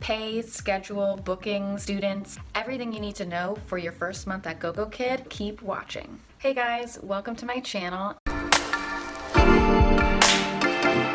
Pay, schedule, bookings, students, everything you need to know for your first month at GoGoKid. Keep watching. Hey guys, welcome to my channel.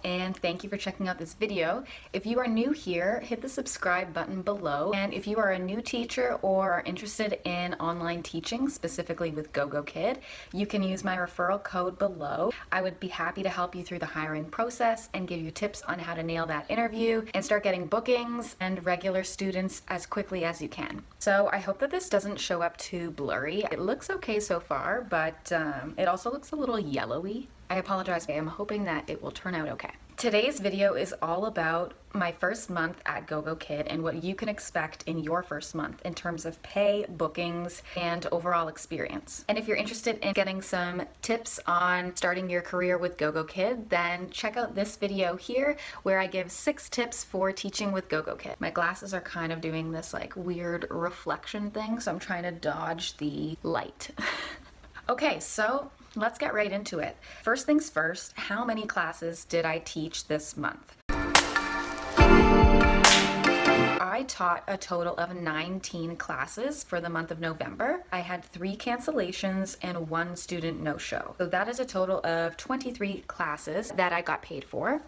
And thank you for checking out this video. If you are new here, hit the subscribe button below. And if you are a new teacher or are interested in online teaching, specifically with GoGoKid, you can use my referral code below. I would be happy to help you through the hiring process and give you tips on how to nail that interview and start getting bookings and regular students as quickly as you can. So I hope that this doesn't show up too blurry. It looks okay so far, but it also looks a little yellowy. I apologize. I'm hoping that it will turn out okay. Today's video is all about my first month at GoGoKid and what you can expect in your first month in terms of pay, bookings, and overall experience. And if you're interested in getting some tips on starting your career with GoGoKid, then check out this video here where I give 6 tips for teaching with GoGoKid. My glasses are kind of doing this like weird reflection thing, so I'm trying to dodge the light. Okay, so let's get right into it. First things first, how many classes did I teach this month? I taught a total of 19 classes for the month of November. I had 3 cancellations and 1 student no-show. So that is a total of 23 classes that I got paid for.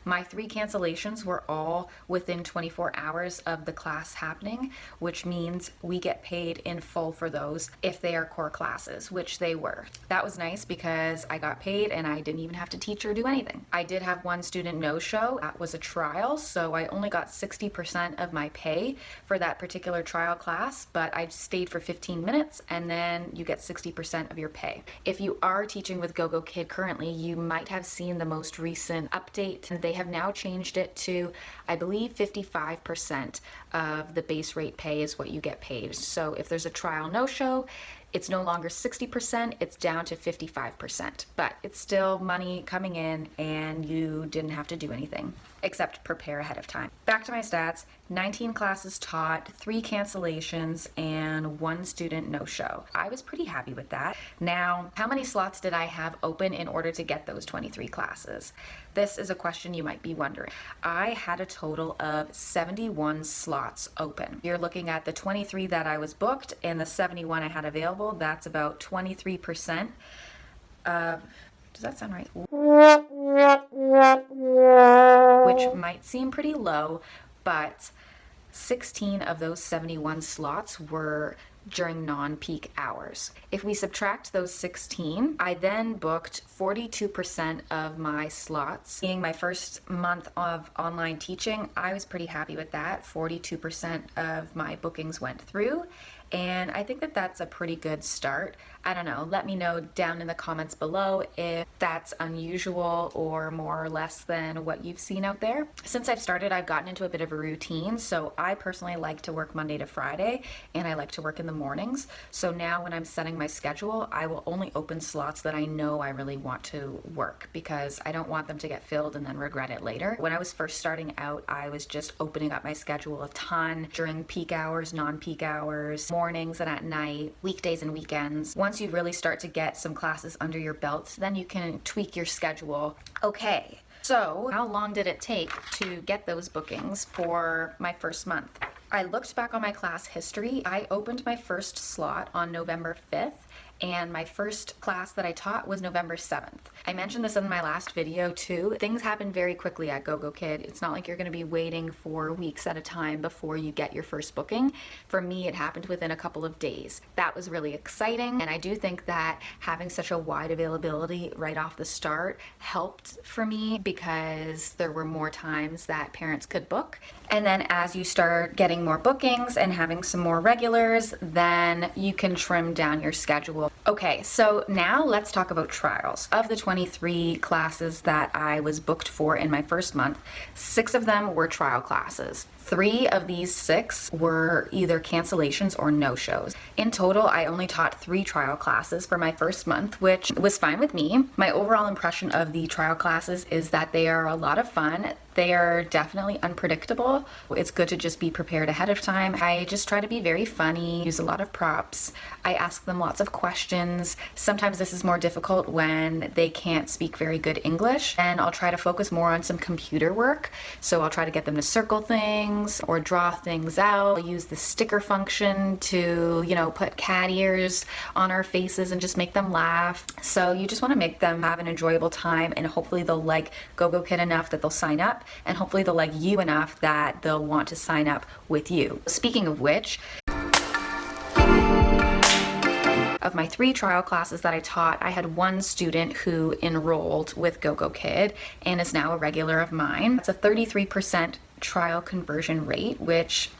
My 3 cancellations were all within 24 hours of the class happening, which means we get paid in full for those if they are core classes, which they were. That was nice because I got paid and I didn't even have to teach or do anything. I did have 1 student no-show. That was a trial, so I only got 60% of my pay for that particular trial class, but I stayed for 15 minutes and then you get 60% of your pay. If you are teaching with GoGoKid currently, you might have seen the most recent update. They have now changed it to, I believe, 55% of the base rate pay is what you get paid. So if there's a trial no-show, it's no longer 60%, it's down to 55%. But it's still money coming in and you didn't have to do anything except prepare ahead of time. Back to my stats, 19 classes taught, 3 cancellations, and 1 student no-show. I was pretty happy with that. Now, how many slots did I have open in order to get those 23 classes? This is a question you might be wondering. I had a total of 71 slots open. You're looking at the 23 that I was booked and the 71 I had available. That's about 23%. Does that sound right? Which might seem pretty low, but 16 of those 71 slots were during non-peak hours. If we subtract those 16, I then booked 42% of my slots. Being my first month of online teaching, I was pretty happy with that. 42% of my bookings went through, and I think that that's a pretty good start. I don't know, let me know down in the comments below if that's unusual or more or less than what you've seen out there. Since I've started, I've gotten into a bit of a routine. So I personally like to work Monday to Friday and I like to work in the mornings. So now when I'm setting my schedule, I will only open slots that I know I really want to work because I don't want them to get filled and then regret it later. When I was first starting out, I was just opening up my schedule a ton during peak hours, non-peak hours, mornings and at night, weekdays and weekends. Once you really start to get some classes under your belt, then you can tweak your schedule. Okay, so how long did it take to get those bookings for my first month? I looked back on my class history. I opened my first slot on November 5th. And my first class that I taught was November 7th. I mentioned this in my last video too. Things happen very quickly at GoGoKid. It's not like you're gonna be waiting for weeks at a time before you get your first booking. For me, it happened within a couple of days. That was really exciting. And I do think that having such a wide availability right off the start helped for me because there were more times that parents could book. And then as you start getting more bookings and having some more regulars, then you can trim down your schedule. Okay, so now let's talk about trials. Of the 23 classes that I was booked for in my first month, 6 of them were trial classes. 3 of these 6 were either cancellations or no-shows. In total, I only taught 3 trial classes for my first month, which was fine with me. My overall impression of the trial classes is that they are a lot of fun. They are definitely unpredictable. It's good to just be prepared ahead of time. I just try to be very funny, use a lot of props. I ask them lots of questions. Sometimes this is more difficult when they can't speak very good English, and I'll try to focus more on some computer work. So I'll try to get them to circle things things or draw things out. I'll use the sticker function to, put cat ears on our faces and just make them laugh. So you just want to make them have an enjoyable time, and hopefully they'll like GoGoKid enough that they'll sign up, and hopefully they'll like you enough that they'll want to sign up with you. Speaking of which, of my 3 trial classes that I taught, I had one student who enrolled with GoGoKid and is now a regular of mine. It's a 33% trial conversion rate, which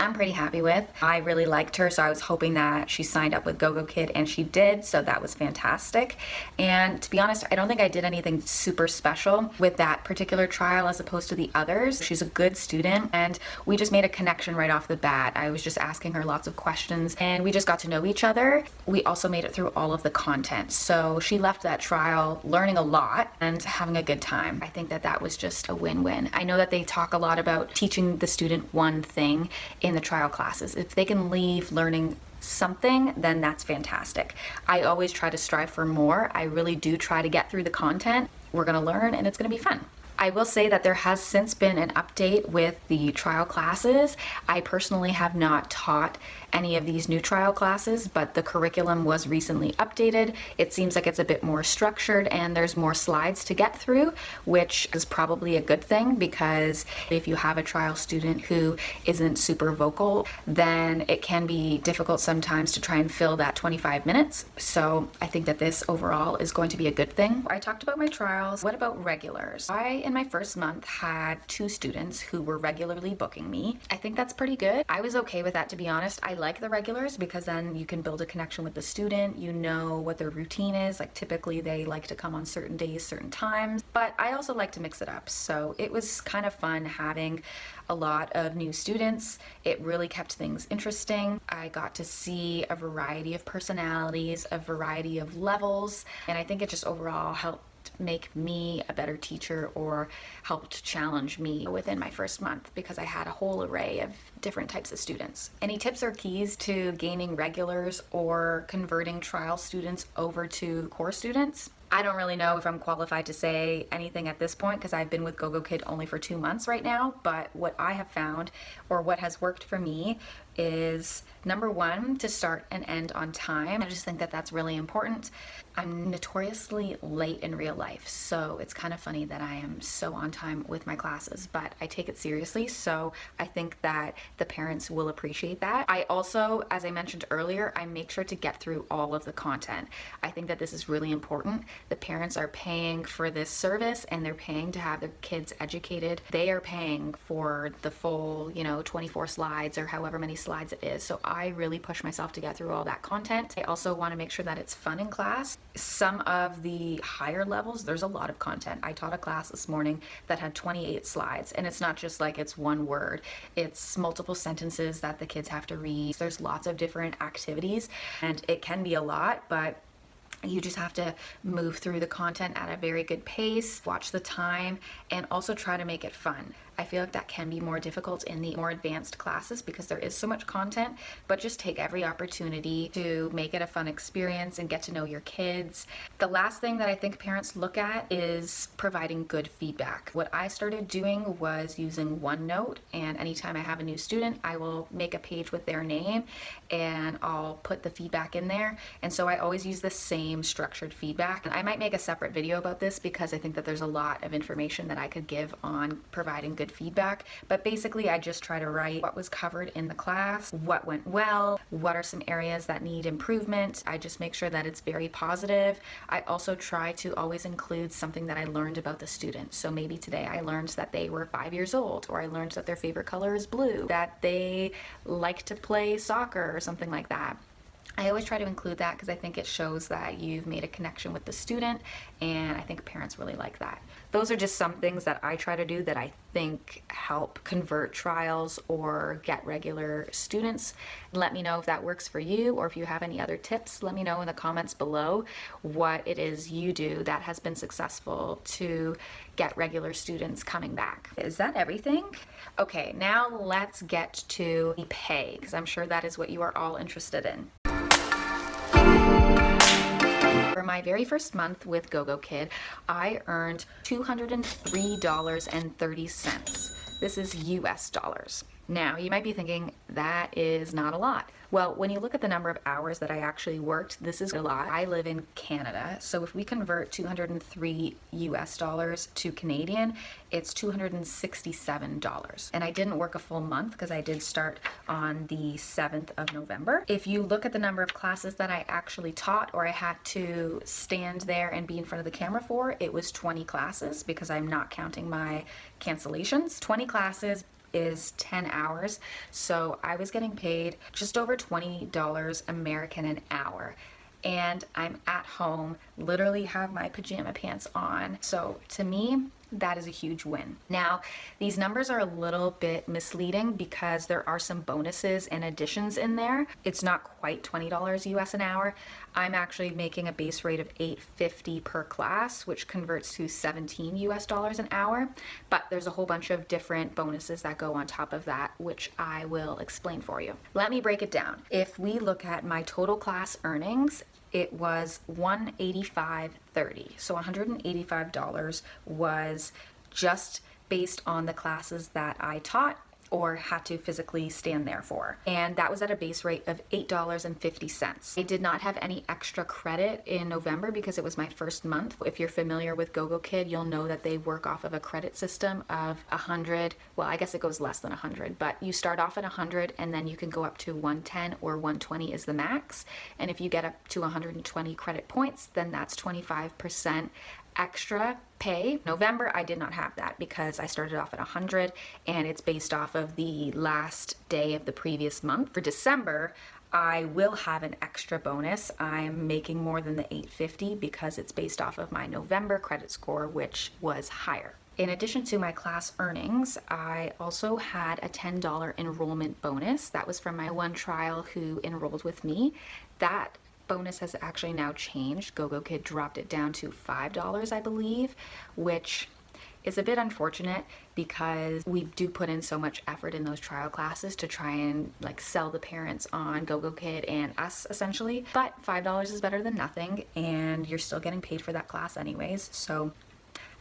I'm pretty happy with. I really liked her, so I was hoping that she signed up with GoGoKid, and she did, so that was fantastic. And to be honest, I don't think I did anything super special with that particular trial as opposed to the others. She's a good student, and we just made a connection right off the bat. I was just asking her lots of questions, and we just got to know each other. We also made it through all of the content, so she left that trial learning a lot and having a good time. I think that that was just a win-win. I know that they talk a lot about teaching the student one thing in the trial classes. If they can leave learning something, then that's fantastic. I always try to strive for more. I really do try to get through the content. We're going to learn, and it's going to be fun. I will say that there has since been an update with the trial classes. I personally have not taught any of these new trial classes, but the curriculum was recently updated. It seems like it's a bit more structured and there's more slides to get through, which is probably a good thing, because if you have a trial student who isn't super vocal, then it can be difficult sometimes to try and fill that 25 minutes. So I think that this overall is going to be a good thing. I talked about my trials. What about regulars? I, in my first month, had 2 students who were regularly booking me. I think that's pretty good. I was okay with that, to be honest. I like the regulars because then you can build a connection with the student. You know what their routine is. Like typically they like to come on certain days, certain times, but I also like to mix it up. So it was kind of fun having a lot of new students. It really kept things interesting. I got to see a variety of personalities, a variety of levels, and I think it just overall helped make me a better teacher, or helped challenge me within my first month, because I had a whole array of different types of students. Any tips or keys to gaining regulars or converting trial students over to core students? I don't really know if I'm qualified to say anything at this point, because I've been with GoGoKid only for 2 months right now, but what I have found, or what has worked for me, is number 1, to start and end on time. I just think that that's really important. I'm notoriously late in real life, so it's kind of funny that I am so on time with my classes, but I take it seriously, so I think that the parents will appreciate that. I also, as I mentioned earlier, I make sure to get through all of the content. I think that this is really important. The parents are paying for this service, and they're paying to have their kids educated. They are paying for the full, 24 slides or however many slides it is. So I really push myself to get through all that content. I also want to make sure that it's fun in class. Some of the higher levels, there's a lot of content. I taught a class this morning that had 28 slides, and it's not just like it's one word. It's multiple sentences that the kids have to read. There's lots of different activities, and it can be a lot, but you just have to move through the content at a very good pace, watch the time, and also try to make it fun. I feel like that can be more difficult in the more advanced classes because there is so much content, but just take every opportunity to make it a fun experience and get to know your kids. The last thing that I think parents look at is providing good feedback. What I started doing was using OneNote, and anytime I have a new student, I will make a page with their name and I'll put the feedback in there. And so I always use the same structured feedback. And I might make a separate video about this because I think that there's a lot of information that I could give on providing good feedback, but basically I just try to write what was covered in the class, what went well, what are some areas that need improvement. I just make sure that it's very positive. I also try to always include something that I learned about the student. So maybe today I learned that they were 5 years old, or I learned that their favorite color is blue, that they like to play soccer or something like that. I always try to include that because I think it shows that you've made a connection with the student, and I think parents really like that. Those are just some things that I try to do that I think help convert trials or get regular students. Let me know if that works for you, or if you have any other tips. Let me know in the comments below what it is you do that has been successful to get regular students coming back. Is that everything? Okay, now let's get to the pay, because I'm sure that is what you are all interested in. For my very first month with GoGoKid, I earned $203.30. This is US dollars. Now, you might be thinking, that is not a lot. Well, when you look at the number of hours that I actually worked, this is a lot. I live in Canada, so if we convert 203 US dollars to Canadian, it's $267. And I didn't work a full month because I did start on the 7th of November. If you look at the number of classes that I actually taught or I had to stand there and be in front of the camera for, it was 20 classes because I'm not counting my cancellations. 20 classes is 10 hours, so I was getting paid just over $20 American an hour, and I'm at home, literally have my pajama pants on. So to me, that is a huge win. Now, these numbers are a little bit misleading because there are some bonuses and additions in there. It's not quite $20 US an hour. I'm actually making a base rate of $8.50 per class, which converts to 17 US dollars an hour. But there's a whole bunch of different bonuses that go on top of that, which I will explain for you. Let me break it down. If we look at my total class earnings, it was $185.30. So $185 was just based on the classes that I taught or had to physically stand there for. And that was at a base rate of $8.50. I did not have any extra credit in November because it was my first month. If you're familiar with GoGoKid, you'll know that they work off of a credit system of 100. Well, I guess it goes less than 100, but you start off at 100 and then you can go up to 110 or 120 is the max. And if you get up to 120 credit points, then that's 25% extra pay. November, I did not have that because I started off at 100 and it's based off of the last day of the previous month. For December, I will have an extra bonus. I'm making more than the $8.50 because it's based off of my November credit score, which was higher. In addition to my class earnings, I also had a $10 enrollment bonus. That was from my one trial who enrolled with me. That bonus has actually now changed. GoGoKid dropped it down to $5, I believe, which is a bit unfortunate because we do put in so much effort in those trial classes to try and like sell the parents on GoGoKid and us essentially. But $5 is better than nothing, and you're still getting paid for that class anyways, so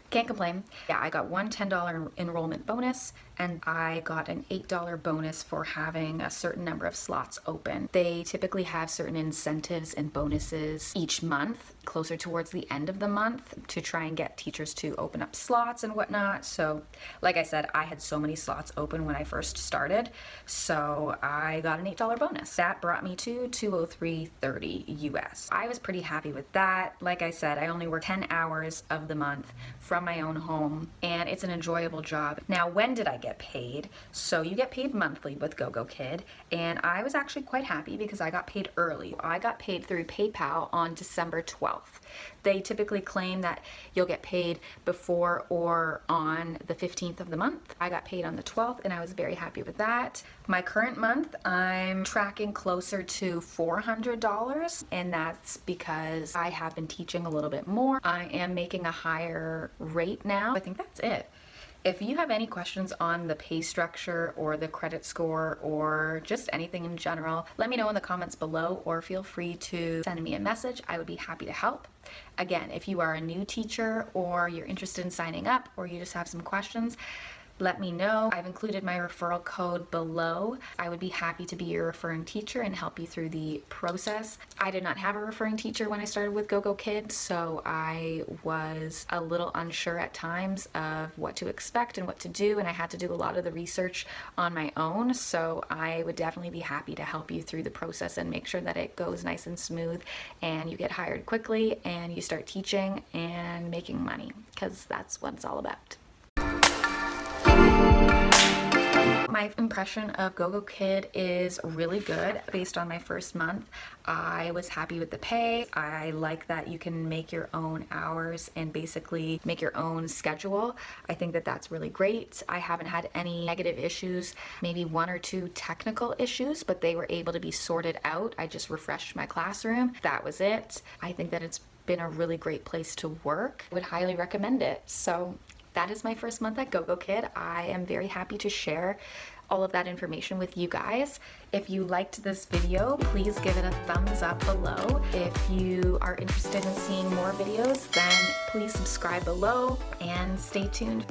can't complain. Yeah, I got one $10 enrollment bonus, and I got an $8 bonus for having a certain number of slots open. They typically have certain incentives and bonuses each month, closer towards the end of the month, to try and get teachers to open up slots and whatnot. So, like I said, I had so many slots open when I first started, so I got an $8 bonus. That brought me to $203.30 US. I was pretty happy with that. Like I said, I only worked 10 hours of the month from my own home, and it's an enjoyable job. Now, when did I get paid? So you get paid monthly with GoGoKid, and I was actually quite happy because I got paid early. I got paid through PayPal on December 12th. They typically claim that you'll get paid before or on the 15th of the month. I got paid on the 12th, and I was very happy with that. My current month, I'm tracking closer to $400, and that's because I have been teaching a little bit more. I am making a higher rate now. I think that's it. If you have any questions on the pay structure or the credit score or just anything in general, let me know in the comments below, or feel free to send me a message. I would be happy to help. Again, if you are a new teacher or you're interested in signing up or you just have some questions, let me know. I've included my referral code below. I would be happy to be your referring teacher and help you through the process. I did not have a referring teacher when I started with GoGoKid, so I was a little unsure at times of what to expect and what to do, and I had to do a lot of the research on my own. So I would definitely be happy to help you through the process and make sure that it goes nice and smooth and you get hired quickly and you start teaching and making money, because that's what it's all about. My impression of GoGoKid is really good based on my first month. I was happy with the pay. I like that you can make your own hours and basically make your own schedule. I think that that's really great. I haven't had any negative issues, maybe one or two technical issues, but they were able to be sorted out. I just refreshed my classroom. That was it. I think that it's been a really great place to work. I would highly recommend it. So that is my first month at GoGoKid. I am very happy to share all of that information with you guys. If you liked this video, please give it a thumbs up below. If you are interested in seeing more videos, then please subscribe below and stay tuned.